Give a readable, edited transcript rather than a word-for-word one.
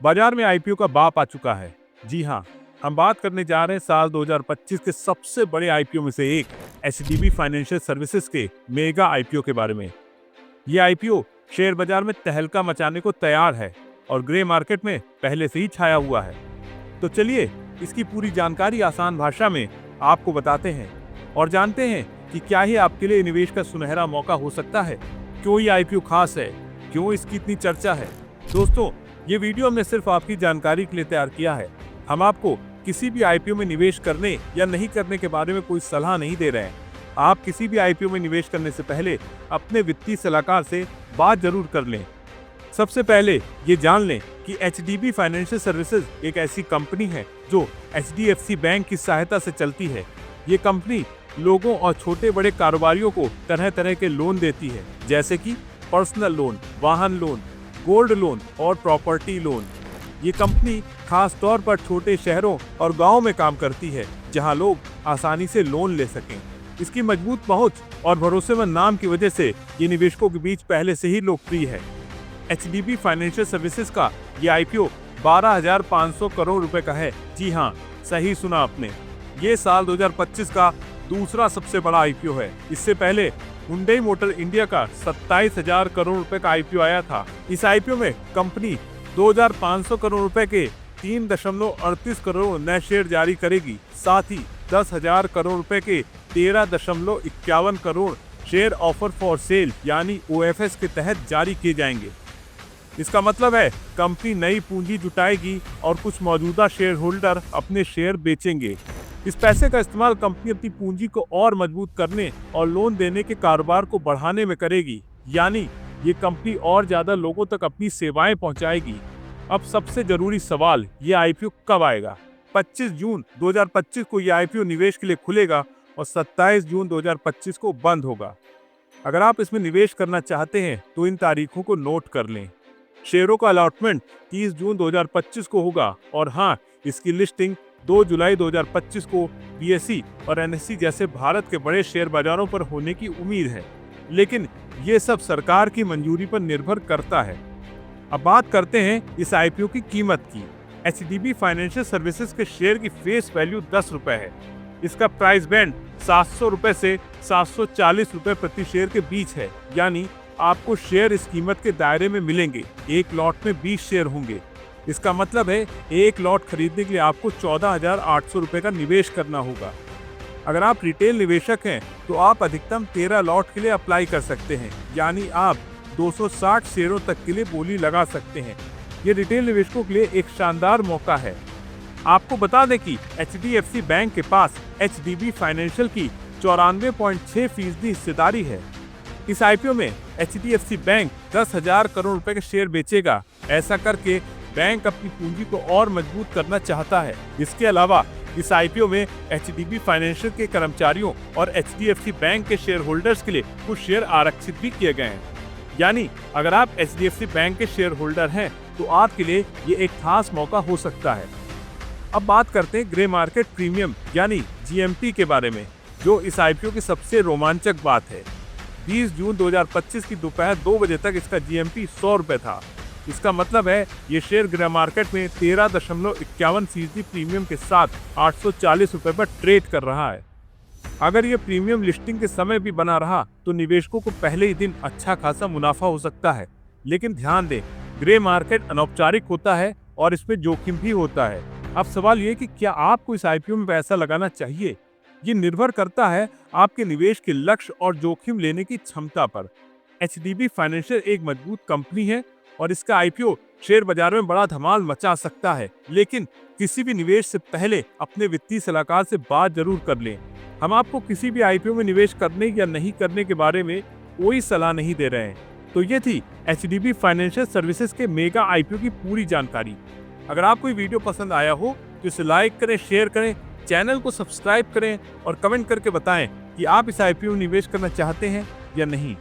बाजार में आईपीओ का बाप आ चुका है। जी हाँ, हम बात करने जा रहे हैं साल 2025 के सबसे बड़े आईपीओ में से एक एचडीबी फाइनेंशियल सर्विसेज के मेगा आईपीओ के बारे में। ये आईपीओ शेयर बाजार में तहलका मचाने को तैयार है और ग्रे मार्केट में पहले से ही छाया हुआ है। तो चलिए इसकी पूरी जानकारी आसान भाषा में आपको बताते हैं और जानते हैं कि क्या ही आपके लिए निवेश का सुनहरा मौका हो सकता है। क्यों ये आईपीओ खास है, क्यों इसकी इतनी चर्चा है। दोस्तों, ये वीडियो हमने सिर्फ आपकी जानकारी के लिए तैयार किया है। हम आपको किसी भी आईपीओ में निवेश करने या नहीं करने के बारे में कोई सलाह नहीं दे रहे हैं। आप किसी भी आईपीओ में निवेश करने से पहले अपने वित्तीय सलाहकार से बात जरूर कर लें। सबसे पहले ये जान लें कि एचडीबी फाइनेंशियल सर्विसेज एक ऐसी कंपनी है जो एचडीएफसी बैंक की सहायता से चलती है। ये कंपनी लोगों और छोटे बड़े कारोबारियों को तरह तरह के लोन देती है, जैसे कि पर्सनल लोन, वाहन लोन, गोल्ड लोन और प्रॉपर्टी लोन। ये कंपनी खास तौर पर छोटे शहरों और गांवों में काम करती है, जहां लोग आसानी से लोन ले सकें। इसकी मजबूत पहुंच और भरोसेमंद नाम की वजह से ये निवेशकों के बीच पहले से ही लोकप्रिय है। एचडीबी फाइनेंशियल सर्विसेज का ये आईपीओ 12,500 करोड़ रुपए का है। जी हाँ, सही सुना आपने। ये साल 2025 का दूसरा सबसे बड़ा आईपीओ है। इससे पहले हुंडई मोटर इंडिया का 27,000 करोड़ रुपए का आईपीओ आया था। इस आईपीओ में कंपनी 2,500 करोड़ रुपए के 3.38 करोड़ नए शेयर जारी करेगी। साथ ही 10,000 करोड़ रुपए के 13.51 crore share offer for sale यानी ओएफएस के तहत जारी किए जाएंगे। इसका मतलब है कंपनी नई पूंजी जुटाएगी और कुछ मौजूदा शेयर होल्डर अपने शेयर बेचेंगे। इस पैसे का इस्तेमाल कंपनी अपनी पूंजी को और मजबूत करने और लोन देने के कारोबार को बढ़ाने में करेगी, यानी ये कंपनी और ज्यादा लोगों तक अपनी सेवाएं पहुंचाएगी। अब सबसे जरूरी सवाल, ये आईपीओ कब आएगा? 25 जून 2025 को ये आईपीओ निवेश के लिए खुलेगा और 27 जून 2025 को बंद होगा। अगर आप इसमें निवेश करना चाहते हैं तो इन तारीखों को नोट कर लें। शेयरों का अलॉटमेंट 30 जून 2025 को होगा और हाँ, इसकी लिस्टिंग 2 जुलाई 2025 को बीएसई और एनएसई जैसे भारत के बड़े शेयर बाजारों पर होने की उम्मीद है, लेकिन ये सब सरकार की मंजूरी पर निर्भर करता है। अब बात करते हैं इस आईपीओ की कीमत की। एचडीबी फाइनेंशियल सर्विसेज के शेयर की फेस वैल्यू 10 रुपए है। इसका प्राइस बैंड 700 रुपए से 740 रुपए प्रति शेयर के बीच है, यानी आपको शेयर इस कीमत के दायरे में मिलेंगे। एक लॉट में 20 शेयर होंगे। इसका मतलब है एक लॉट खरीदने के लिए आपको 14,800 रुपए का निवेश करना होगा। अगर आप रिटेल निवेशक हैं तो आप अधिकतम 13 लॉट के लिए अप्लाई कर सकते हैं, यानी आप 260 शेयरों तक के लिए बोली लगा सकते हैं। ये रिटेल निवेशकों के लिए एक शानदार मौका है। आपको बता दें कि एचडीएफसी बैंक के पास एचडीबी फाइनेंशियल की 94.6% हिस्सेदारी है। इस आईपीओ में एचडीएफसी बैंक 10,000 करोड़ रुपए के शेयर बेचेगा। ऐसा करके बैंक अपनी पूंजी को और मजबूत करना चाहता है। इसके अलावा इस आईपीओ में एचडीबी फाइनेंशियल के कर्मचारियों और एचडीएफसी बैंक के शेयर होल्डर्स के लिए कुछ शेयर आरक्षित भी किए गए हैं। यानी अगर आप एचडीएफसी बैंक के शेयर होल्डर हैं तो आपके लिए ये एक खास मौका हो सकता है। अब बात करते हैं ग्रे मार्केट प्रीमियम यानी जीएमपी के बारे में, जो इस आईपीओ की सबसे रोमांचक बात है। 20 जून 2025 की दोपहर 2 बजे तक इसका जीएमपी 100 रुपए था। इसका मतलब है ये शेयर ग्रे मार्केट में 13.51% प्रीमियम के साथ 840 रुपए पर ट्रेड कर रहा है। अगर ये प्रीमियम लिस्टिंग के समय भी बना रहा तो निवेशकों को पहले ही दिन अच्छा खासा मुनाफा हो सकता है। लेकिन ध्यान दें, ग्रे मार्केट अनौपचारिक होता है और इसमें जोखिम भी होता है। अब सवाल ये कि क्या आपको इस आईपीओ में पैसा लगाना चाहिए? ये निर्भर करता है आपके निवेश के लक्ष्य और जोखिम लेने की क्षमता पर। एचडीबी फाइनेंशियल एक मजबूत कंपनी है और इसका आईपीओ शेयर बाजार में बड़ा धमाल मचा सकता है, लेकिन किसी भी निवेश से पहले अपने वित्तीय सलाहकार से बात जरूर कर लें। हम आपको किसी भी आईपीओ में निवेश करने या नहीं करने के बारे में कोई सलाह नहीं दे रहे हैं। तो ये थी एचडीबी फाइनेंशियल सर्विसेज के मेगा आईपीओ की पूरी जानकारी। अगर आपको ये वीडियो पसंद आया हो तो इसे लाइक करें, शेयर करें, चैनल को सब्सक्राइब करें और कमेंट करके बताएं कि आप इस आईपीओ में निवेश करना चाहते हैं या नहीं।